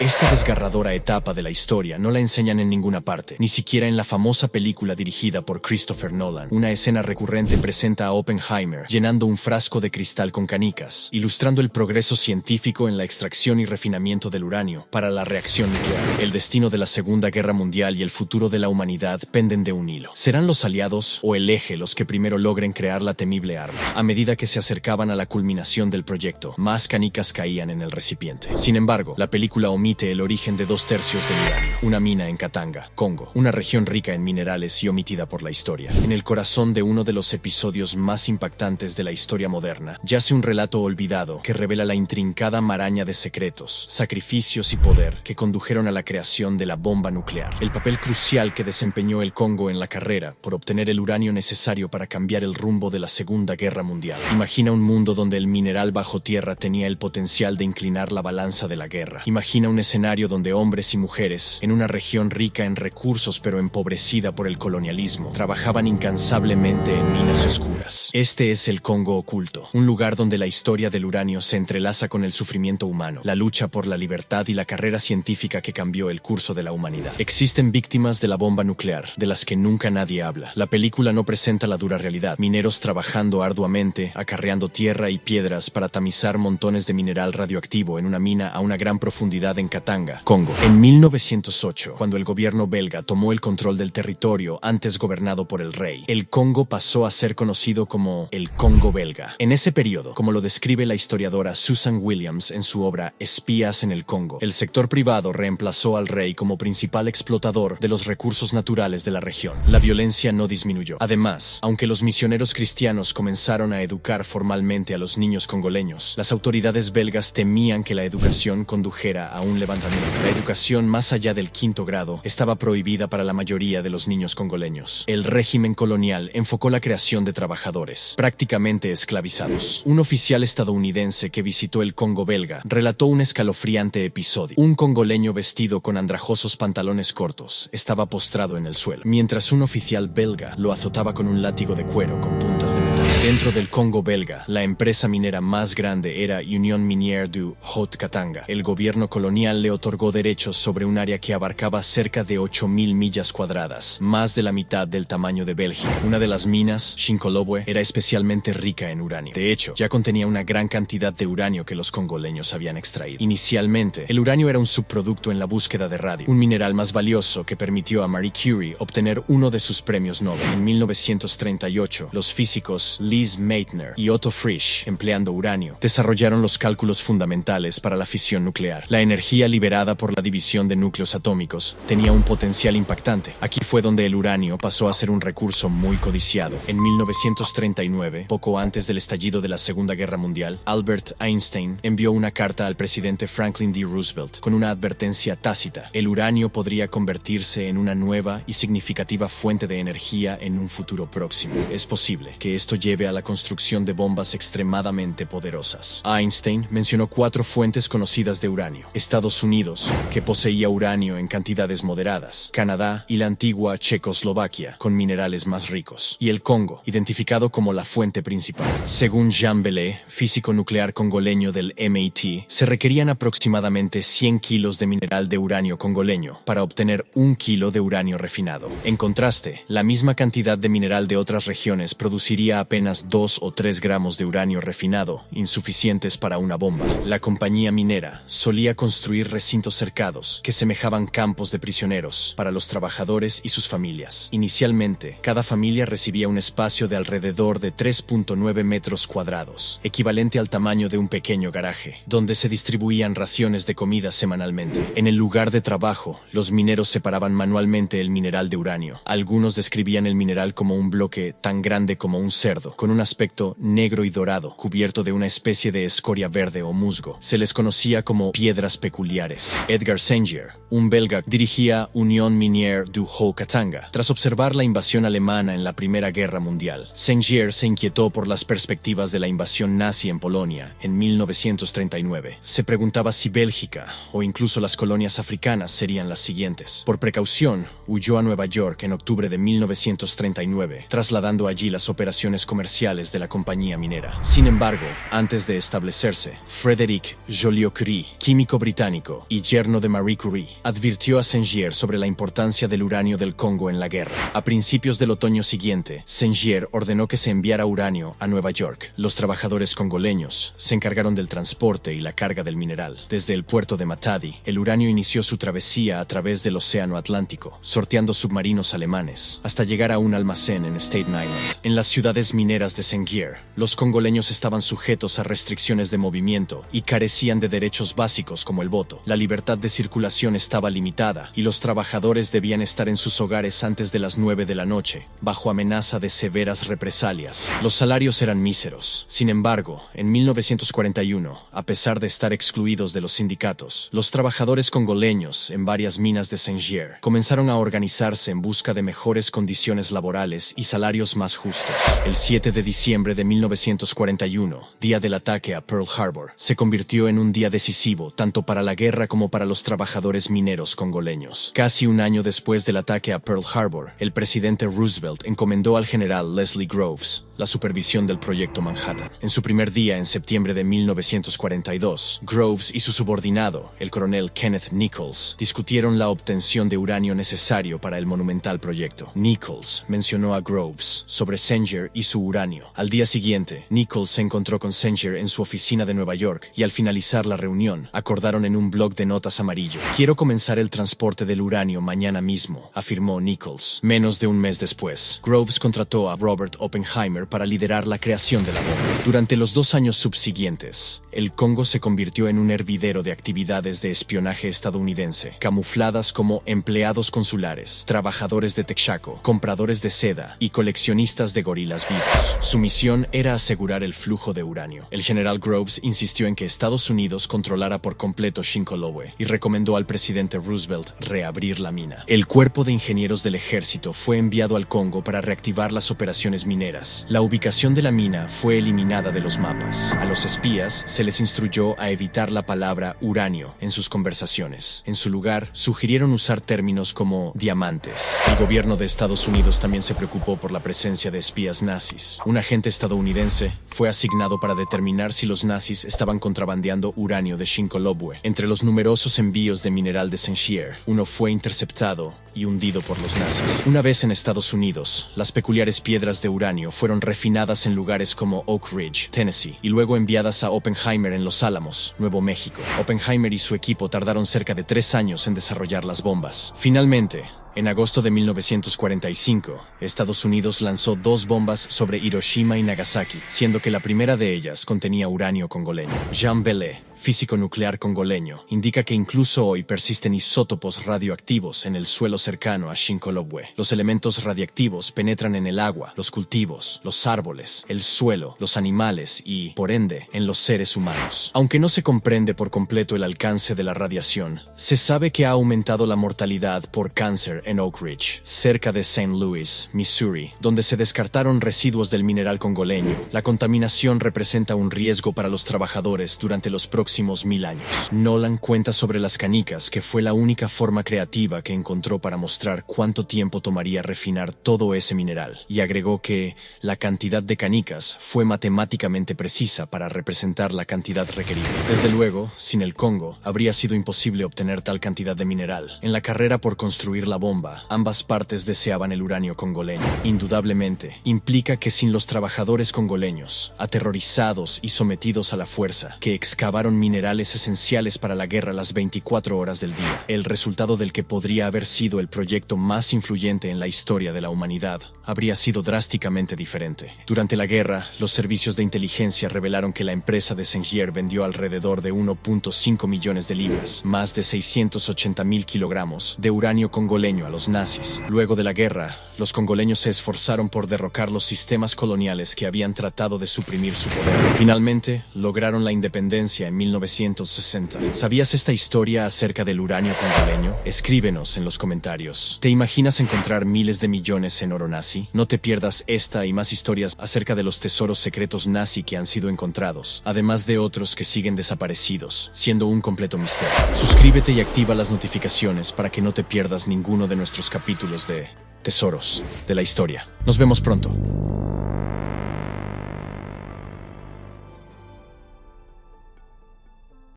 Esta desgarradora etapa de la historia no la enseñan en ninguna parte, ni siquiera en la famosa película dirigida por Christopher Nolan. Una escena recurrente presenta a Oppenheimer llenando un frasco de cristal con canicas, ilustrando el progreso científico en la extracción y refinamiento del uranio para la reacción nuclear. El destino de la Segunda Guerra Mundial y el futuro de la humanidad penden de un hilo. ¿Serán los aliados o el Eje los que primero logren crear la temible arma? A medida que se acercaban a la culminación del proyecto, más canicas caían en el recipiente. Sin embargo, la película omite el origen de 2/3 del uranio, una mina en Katanga, Congo, una región rica en minerales y omitida por la historia. En el corazón de uno de los episodios más impactantes de la historia moderna, yace un relato olvidado que revela la intrincada maraña de secretos, sacrificios y poder que condujeron a la creación de la bomba nuclear. El papel crucial que desempeñó el Congo en la carrera por obtener el uranio necesario para cambiar el rumbo de la Segunda Guerra Mundial. Imagina un mundo donde el mineral bajo tierra tenía el potencial de inclinar la balanza de la guerra. Imagina un escenario donde hombres y mujeres, en una región rica en recursos pero empobrecida por el colonialismo, trabajaban incansablemente en minas oscuras. Este es el Congo oculto, un lugar donde la historia del uranio se entrelaza con el sufrimiento humano, la lucha por la libertad y la carrera científica que cambió el curso de la humanidad. Existen víctimas de la bomba nuclear, de las que nunca nadie habla. La película no presenta la dura realidad: mineros trabajando arduamente, acarreando tierra y piedras para tamizar montones de mineral radioactivo en una mina a una gran profundidad en Katanga, Congo. En 1908, cuando el gobierno belga tomó el control del territorio antes gobernado por el rey, el Congo pasó a ser conocido como el Congo belga. En ese periodo, como lo describe la historiadora Susan Williams en su obra Espías en el Congo, el sector privado reemplazó al rey como principal explotador de los recursos naturales de la región. La violencia no disminuyó. Además, aunque los misioneros cristianos comenzaron a educar formalmente a los niños congoleños, las autoridades belgas temían que la educación condujera a un levantamiento. La educación más allá del 5º grado estaba prohibida para la mayoría de los niños congoleños. El régimen colonial enfocó la creación de trabajadores, prácticamente esclavizados. Un oficial estadounidense que visitó el Congo belga relató un escalofriante episodio. Un congoleño vestido con andrajosos pantalones cortos estaba postrado en el suelo, mientras un oficial belga lo azotaba con un látigo de cuero con puntas de metal. Dentro del Congo belga, la empresa minera más grande era Union Minière du Haut-Katanga. El gobierno colonial le otorgó derechos sobre un área que abarcaba cerca de 8,000 millas cuadradas, más de la mitad del tamaño de Bélgica. Una de las minas, Shinkolobwe, era especialmente rica en uranio. De hecho, ya contenía una gran cantidad de uranio que los congoleños habían extraído. Inicialmente, el uranio era un subproducto en la búsqueda de radio, un mineral más valioso que permitió a Marie Curie obtener uno de sus premios Nobel. En 1938, los físicos Lise Meitner y Otto Frisch, empleando uranio, desarrollaron los cálculos fundamentales para la fisión nuclear. La energía liberada por la división de núcleos atómicos tenía un potencial impactante. Aquí fue donde el uranio pasó a ser un recurso muy codiciado. En 1939, poco antes del estallido de la Segunda Guerra Mundial, Albert Einstein envió una carta al presidente Franklin D. Roosevelt con una advertencia tácita: el uranio podría convertirse en una nueva y significativa fuente de energía en un futuro próximo. Es posible que esto lleve a la construcción de bombas extremadamente poderosas. Einstein mencionó 4 fuentes conocidas de uranio: Estados Unidos, que poseía uranio en cantidades moderadas; Canadá y la antigua Checoslovaquia, con minerales más ricos; y el Congo, identificado como la fuente principal. Según Jean Bellet, físico nuclear congoleño del MIT, se requerían aproximadamente 100 kilos de mineral de uranio congoleño para obtener 1 kilo de uranio refinado. En contraste, la misma cantidad de mineral de otras regiones produciría apenas 2 o 3 gramos de uranio refinado, insuficientes para una bomba. La compañía minera solía construir recintos cercados que semejaban campos de prisioneros para los trabajadores y sus familias. Inicialmente, cada familia recibía un espacio de alrededor de 3.9 metros cuadrados, equivalente al tamaño de un pequeño garaje, donde se distribuían raciones de comida semanalmente. En el lugar de trabajo, los mineros separaban manualmente el mineral de uranio. Algunos describían el mineral como un bloque tan grande como un cerdo, con un aspecto negro y dorado, cubierto de una especie de escoria verde o musgo. Se les conocía como piedras peculiares. Edgar Sengier, un belga, dirigía Union Minière du Haut-Katanga. Tras observar la invasión alemana en la Primera Guerra Mundial, Saint-Gier se inquietó por las perspectivas de la invasión nazi en Polonia en 1939. Se preguntaba si Bélgica o incluso las colonias africanas serían las siguientes. Por precaución, huyó a Nueva York en octubre de 1939, trasladando allí las operaciones comerciales de la compañía minera. Sin embargo, antes de establecerse, Frédéric Joliot-Curie, químico británico y yerno de Marie Curie, advirtió a Saint-Gier sobre la importancia del uranio del Congo en la guerra. A principios del otoño siguiente, Saint-Gier ordenó que se enviara uranio a Nueva York. Los trabajadores congoleños se encargaron del transporte y la carga del mineral. Desde el puerto de Matadi, el uranio inició su travesía a través del Océano Atlántico, sorteando submarinos alemanes, hasta llegar a un almacén en Staten Island. En las ciudades mineras de Saint-Gier, los congoleños estaban sujetos a restricciones de movimiento y carecían de derechos básicos como el voto. La libertad de circulación estaba limitada y los trabajadores debían estar en sus hogares antes de las 9 de la noche, bajo amenaza de severas represalias. Los salarios eran míseros. Sin embargo, en 1941, a pesar de estar excluidos de los sindicatos, los trabajadores congoleños en varias minas de Saint-Gier comenzaron a organizarse en busca de mejores condiciones laborales y salarios más justos. El 7 de diciembre de 1941, día del ataque a Pearl Harbor, se convirtió en un día decisivo tanto para la guerra como para los trabajadores mineros congoleños. Casi un año después del ataque a Pearl Harbor, el presidente Roosevelt encomendó al general Leslie Groves la supervisión del proyecto Manhattan. En su primer día, en septiembre de 1942, Groves y su subordinado, el coronel Kenneth Nichols, discutieron la obtención de uranio necesario para el monumental proyecto. Nichols mencionó a Groves sobre Saint-Gier y su uranio. Al día siguiente, Nichols se encontró con Saint-Gier en su oficina de Nueva York y al finalizar la reunión, acordaron en un bloc de notas amarillo: "Quiero comenzar el transporte del uranio mañana mismo", afirmó Nichols. Menos de un mes después, Groves contrató a Robert Oppenheimer para liderar la creación de la bomba. Durante los 2 años subsiguientes, el Congo se convirtió en un hervidero de actividades de espionaje estadounidense, camufladas como empleados consulares, trabajadores de Texaco, compradores de seda y coleccionistas de gorilas vivos. Su misión era asegurar el flujo de uranio. El general Groves insistió en que Estados Unidos controlara por completo Shinkolobwe y recomendó al presidente Roosevelt reabrir la mina. El cuerpo de ingenieros del ejército fue enviado al Congo para reactivar las operaciones mineras. La ubicación de la mina fue eliminada de los mapas. A los espías se les instruyó a evitar la palabra uranio en sus conversaciones. En su lugar, sugirieron usar términos como diamantes. El gobierno de Estados Unidos también se preocupó por la presencia de espías nazis. Un agente estadounidense fue asignado para determinar si los nazis estaban contrabandeando uranio de Shinkolobwe. Entre los numerosos envíos de mineral de Saint-Gier, uno fue interceptado y hundido por los nazis. Una vez en Estados Unidos, las peculiares piedras de uranio fueron refinadas en lugares como Oak Ridge, Tennessee, y luego enviadas a Oppenheimer en Los Álamos, Nuevo México. Oppenheimer y su equipo tardaron cerca de 3 años en desarrollar las bombas. Finalmente, en agosto de 1945, Estados Unidos lanzó 2 bombas sobre Hiroshima y Nagasaki, siendo que la primera de ellas contenía uranio congoleño. Jean Bellet, físico nuclear congoleño, indica que incluso hoy persisten isótopos radioactivos en el suelo cercano a Shinkolobwe. Los elementos radiactivos penetran en el agua, los cultivos, los árboles, el suelo, los animales y, por ende, en los seres humanos. Aunque no se comprende por completo el alcance de la radiación, se sabe que ha aumentado la mortalidad por cáncer en Oak Ridge, cerca de St. Louis, Missouri, donde se descartaron residuos del mineral congoleño. La contaminación representa un riesgo para los trabajadores durante los próximos 1000 años. Nolan cuenta sobre las canicas, que fue la única forma creativa que encontró para mostrar cuánto tiempo tomaría refinar todo ese mineral, y agregó que la cantidad de canicas fue matemáticamente precisa para representar la cantidad requerida. Desde luego, sin el Congo, habría sido imposible obtener tal cantidad de mineral. En la carrera por construir la bomba, ambas partes deseaban el uranio congoleño. Indudablemente, implica que sin los trabajadores congoleños, aterrorizados y sometidos a la fuerza, que excavaron minerales esenciales para la guerra las 24 horas del día, el resultado del que podría haber sido el proyecto más influyente en la historia de la humanidad habría sido drásticamente diferente. Durante la guerra, los servicios de inteligencia revelaron que la empresa de Saint-Gier vendió alrededor de 1.5 millones de libras, más de 680.000 kilogramos, de uranio congoleño a los nazis. Luego de la guerra, los congoleños se esforzaron por derrocar los sistemas coloniales que habían tratado de suprimir su poder. Finalmente, lograron la independencia en 1960. ¿Sabías esta historia acerca del uranio congaleño? Escríbenos en los comentarios. ¿Te imaginas encontrar miles de millones en oro nazi? No te pierdas esta y más historias acerca de los tesoros secretos nazi que han sido encontrados, además de otros que siguen desaparecidos, siendo un completo misterio. Suscríbete y activa las notificaciones para que no te pierdas ninguno de nuestros capítulos de Tesoros de la Historia. Nos vemos pronto.